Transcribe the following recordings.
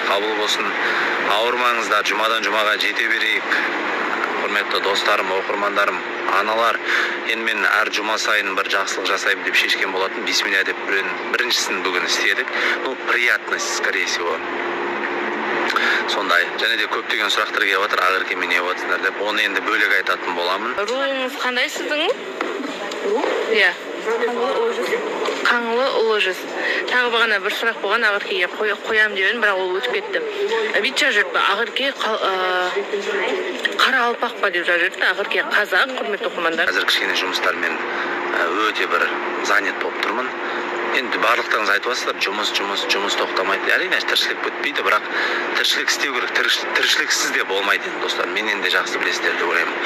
қабыл болсын. Ауырмаңыздар, жұмадан жұмаға жете берейік. Құрметті достарым, оқырмандарым, аналар, енді мен әр жұма сайын бір жақсылық жасаймын деп шешкен болатын. Бисмилля деп біріншісін бүгін істедік. Ну, приятность, скорее всего. Сондай. Және де көптеген сұрақтар келіп отыр, Ақерке мен не отырсыңдар деп. Оны енді бөлек айтатын боламын. Руыңыз қандай сіздің? Иә. Қаңлы ұлы жүз. Тағы бағана бір сұрақ болған, Ақеркеге қоям деп едім, бірақ ол өтіп кетті. Бүйтіп жүріп, Ақерке қара алпақ па деп жүріп, Ақерке қазақ, құрметті оқырмандар. Қазір кішкене жұмыстармен өте бір занят болып тұрмын. Енді барлықтарыңыз айтып отырсыздар, жұмыс тоқтамайды. Әрине тіршілік бітпейді, бірақ тіршілік істеу керек. Тіршіліксіз де болмайды енді достар. Мен енді жақсы білесіздер деп ойлаймын.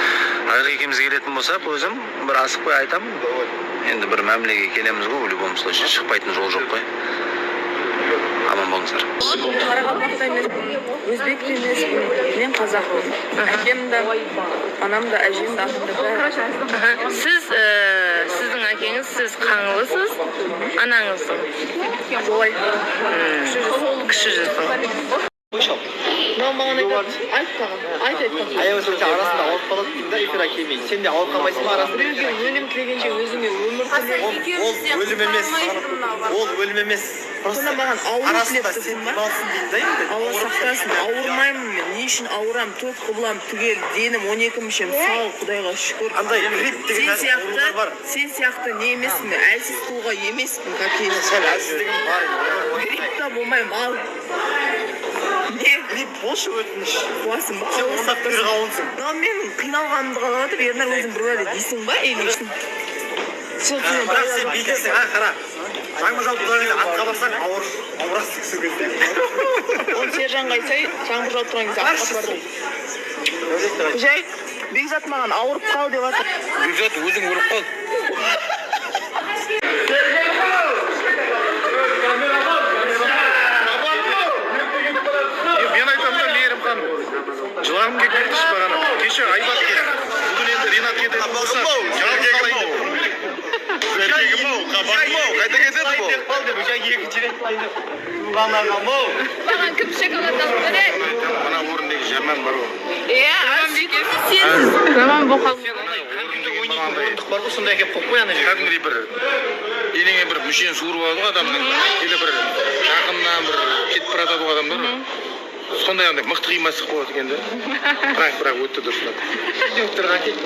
Ақеркеміз келетін болса, өзім бір асықпай айтамын. Енді бір мәмілеге келеміз ғой, в любом случае шықпайтын жол жоқ қой. Аман болыңыздар. Қарақалпақта емеспін, өзбек те емеспін, мен қазақпын. Әкем де, анам да, әжем де, атым да бәрі. Сіздің әкеңіз, сіз қаңлысыз, анаңыздың. Солай. Кіші жүздің. Мынау маған айт тағын. Аяусынша арасында ауырып қалады деймін да, эфирға келмей. Сен де ауырып қалмайсың ба арасында? Біреуге өлім тілегенше өзіңе өмір тіле. Ол өлім емес. Ол өлім емес. Сонда маған ауыр тілеп арасында сен демалсын деймін да енді. Алла сақтасын, ауырмаймын мен. Не үшін ауырам? Төрт құбылам түгел, денім 12 мүшем сау, Құдайға шүкір. Андай грипп деген аурулар бар. Сен сияқты не емеспін, әлсіз тұлға емеспін, какие. Сәл әлсіздігім бар. Гриппта болмаймын, ал. Не? Грипп болшы өтініш. Қуасың ба? Сен онда қырғауынсың. Мен қиналғанымды қалатып, ернар өзің бір бәле дейсің ба? Или үшін? Бірақ сен бүйтесің, қара. Жаңбыр жауып тұрған кезде атқа барсаң ауырасың сол кезде. Он сержанға айтсай, жаңбыр жауып тұрған кезде атқа бардың. Жай, Бекзат маған ауырып қал деп жатыр. Бекзат өзің өліп қал. Мен айтамын да, Мейірімхан, жылағым келіп кетті бағана. Кеше Айбат келді. Бүгін енді Ринат кететін болса, жалғыз қалайын деп. Қайда кетеді бұл? Қал деп, жаңа екінші рет қалайын деп. Туған ағам ау. Маған кім шоколад алып береді? Мына орындегі жаман бар ғой. Иә, сенсіз. Жаман боқал. Орындық бар ғой, сондай әкеп қойып қой ана жерге. Кәдімгідей бір денеңе бір мүшені суырып алады ғой адамның. Или бір жақыннан бір кетіп бара жатады ғой адамдар. Сондай андай мықты қимасы қылып болады екен де. Бірақ өтті дұрыстап. Докторға кет.